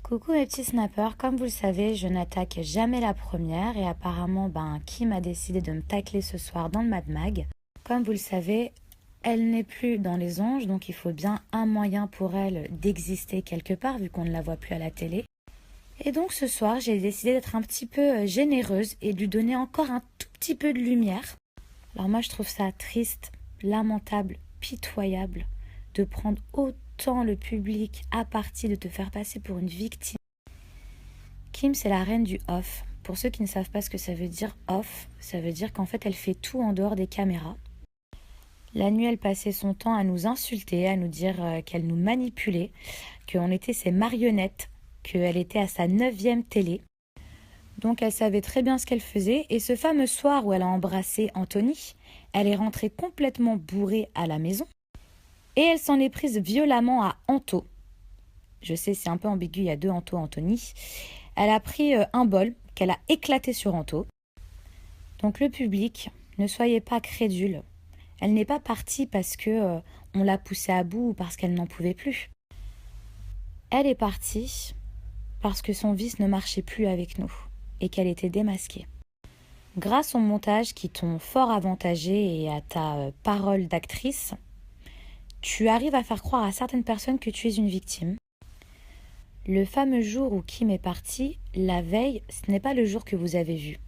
Coucou mes petits snappers, comme vous le savez, je n'attaque jamais la première et apparemment Kim a décidé de me tacler ce soir dans le Mad Mag. Comme vous le savez, elle n'est plus dans les anges, donc il faut bien un moyen pour elle d'exister quelque part vu qu'on ne la voit plus à la télé. Et donc ce soir, j'ai décidé d'être un petit peu généreuse et de lui donner encore un tout petit peu de lumière. Alors moi je trouve ça triste, lamentable, pitoyable de prendre autant le public à partie, de te faire passer pour une victime. Kim, c'est la reine du off. Pour ceux qui ne savent pas ce que ça veut dire off, ça veut dire qu'en fait elle fait tout en dehors des caméras. La nuit, elle passait son temps à nous insulter, à nous dire qu'elle nous manipulait, qu'on était ses marionnettes, qu'elle était à sa 9e télé. Donc elle savait très bien ce qu'elle faisait. Et ce fameux soir où elle a embrassé Anthony, elle est rentrée complètement bourrée à la maison. Et elle s'en est prise violemment à Anto. Je sais, c'est un peu ambigu, il y a deux Anto, Anthony. Elle a pris un bol qu'elle a éclaté sur Anto. Donc le public, ne soyez pas crédules. Elle n'est pas partie parce que on l'a poussée à bout ou parce qu'elle n'en pouvait plus. Elle est partie parce que son vice ne marchait plus avec nous et qu'elle était démasquée. Grâce au montage qui t'ont fort avantagé et à ta parole d'actrice, tu arrives à faire croire à certaines personnes que tu es une victime. Le fameux jour où Kim est partie, la veille, ce n'est pas le jour que vous avez vu.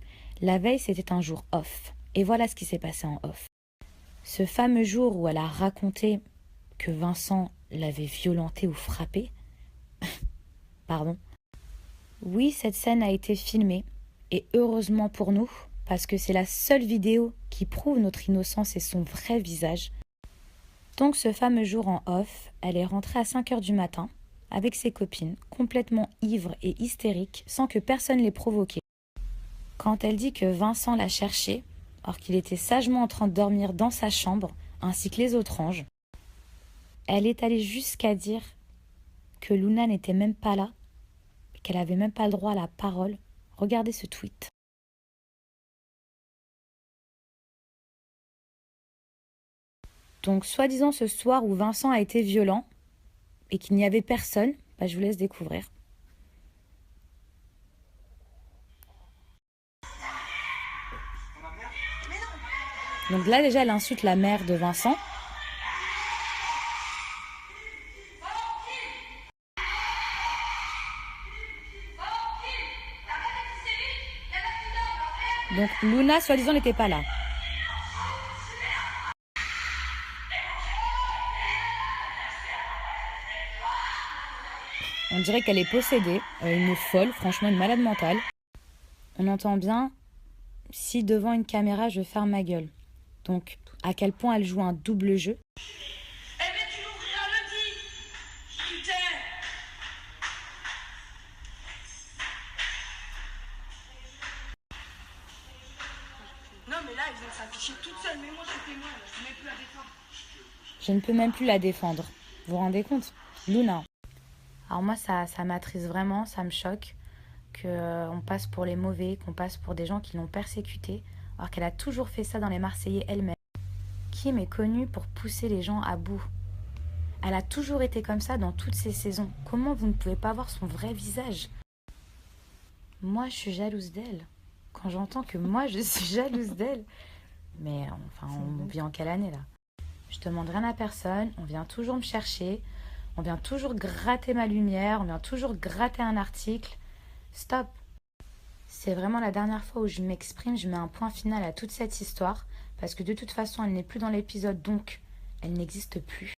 La veille, c'était un jour off. Et voilà ce qui s'est passé en off. Ce fameux jour où elle a raconté que Vincent l'avait violentée ou frappée, pardon. Oui, cette scène a été filmée, et heureusement pour nous, parce que c'est la seule vidéo qui prouve notre innocence et son vrai visage. Donc ce fameux jour en off, elle est rentrée à 5h du matin, avec ses copines, complètement ivres et hystériques, sans que personne les provoquait. Quand elle dit que Vincent l'a cherchée, alors qu'il était sagement en train de dormir dans sa chambre, ainsi que les autres anges, elle est allée jusqu'à dire que Luna n'était même pas là, qu'elle n'avait même pas le droit à la parole. Regardez ce tweet. Donc, soi-disant ce soir où Vincent a été violent et qu'il n'y avait personne, je vous laisse découvrir. Donc là, déjà, elle insulte la mère de Vincent. Donc Luna, soi-disant, n'était pas là. On dirait qu'elle est possédée, une folle, franchement une malade mentale. On entend bien, si devant une caméra, je ferme ma gueule. Donc, à quel point elle joue un double jeu. Eh ben tu l'ouvriras lundi. Putain. Non mais là, ils vont s'afficher toute seule, mais moi je suis témoin, je ne peux même plus la défendre. Je ne peux même plus la défendre. Vous vous rendez compte? Luna. Alors moi, ça m'attriste vraiment, ça me choque qu'on passe pour les mauvais, qu'on passe pour des gens qui l'ont persécutée, alors qu'elle a toujours fait ça dans les Marseillais elle-même. Kim est connue pour pousser les gens à bout. Elle a toujours été comme ça dans toutes ses saisons. Comment vous ne pouvez pas voir son vrai visage? Moi, je suis jalouse d'elle. Quand j'entends que moi, je suis jalouse d'elle. Mais enfin, on vit en quelle année là? Je demande rien à personne, on vient toujours me chercher, on vient toujours gratter ma lumière, on vient toujours gratter un article. Stop! C'est vraiment la dernière fois où je m'exprime, je mets un point final à toute cette histoire, parce que de toute façon, elle n'est plus dans l'épisode, donc elle n'existe plus.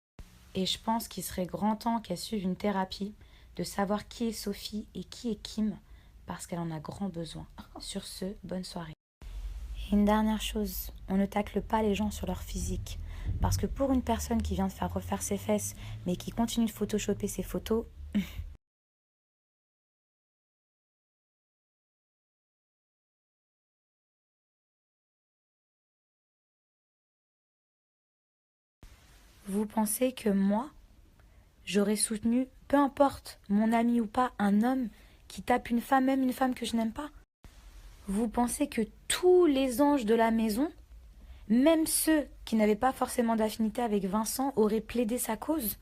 Et je pense qu'il serait grand temps qu'elle suive une thérapie, de savoir qui est Sophie et qui est Kim, parce qu'elle en a grand besoin. Sur ce, bonne soirée. Et une dernière chose, on ne tacle pas les gens sur leur physique. Parce que pour une personne qui vient de faire refaire ses fesses, mais qui continue de photoshopper ses photos, vous pensez que moi, j'aurais soutenu, peu importe, mon ami ou pas, un homme qui tape une femme, même une femme que je n'aime pas? Vous pensez que tous les anges de la maison, même ceux qui n'avaient pas forcément d'affinité avec Vincent, auraient plaidé sa cause?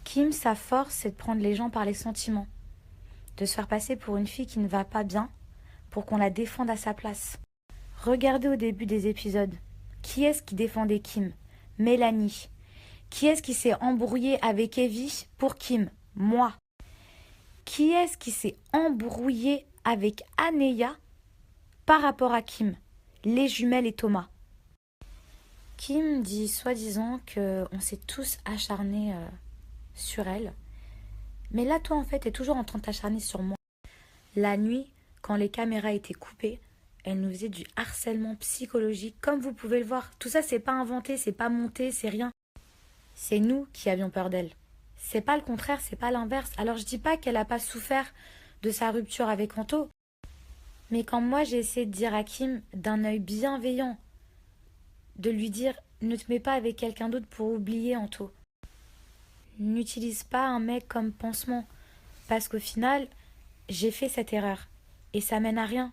Kim, sa force, c'est de prendre les gens par les sentiments. de se faire passer pour une fille qui ne va pas bien pour qu'on la défende à sa place. Regardez au début des épisodes. Qui est-ce qui défendait Kim? Mélanie. Qui est-ce qui s'est embrouillé avec Evie pour Kim? Moi. Qui est-ce qui s'est embrouillé avec Anéa par rapport à Kim? Les jumelles et Thomas. Kim dit soi-disant qu'on s'est tous acharnés sur elle. Mais là, toi, en fait, t'es toujours en train de t'acharner sur moi. La nuit, quand les caméras étaient coupées, elle nous faisait du harcèlement psychologique, comme vous pouvez le voir. Tout ça, c'est pas inventé, c'est pas monté, c'est rien. C'est nous qui avions peur d'elle. C'est pas le contraire, c'est pas l'inverse. Alors je dis pas qu'elle a pas souffert de sa rupture avec Anto. Mais quand moi j'ai essayé de dire à Kim d'un œil bienveillant, de lui dire ne te mets pas avec quelqu'un d'autre pour oublier Anto. N'utilise pas un mec comme pansement. Parce qu'au final, j'ai fait cette erreur. Et ça mène à rien.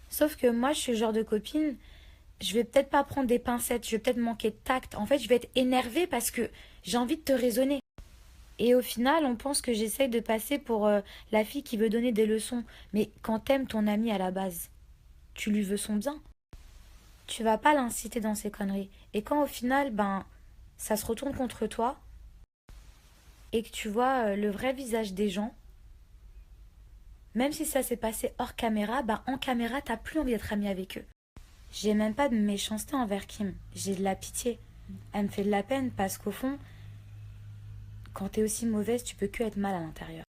Sauf que moi, je suis le genre de copine, je vais peut-être pas prendre des pincettes, je vais peut-être manquer de tact. En fait, je vais être énervée parce que j'ai envie de te raisonner. Et au final, on pense que j'essaye de passer pour la fille qui veut donner des leçons. Mais quand t'aimes ton ami à la base, tu lui veux son bien. Tu vas pas l'inciter dans ses conneries. Et quand au final, ça se retourne contre toi et que tu vois le vrai visage des gens, même si ça s'est passé hors caméra, en caméra, t'as plus envie d'être amie avec eux. J'ai même pas de méchanceté envers Kim. J'ai de la pitié. Elle me fait de la peine parce qu'au fond, quand t'es aussi mauvaise, tu peux que être mal à l'intérieur.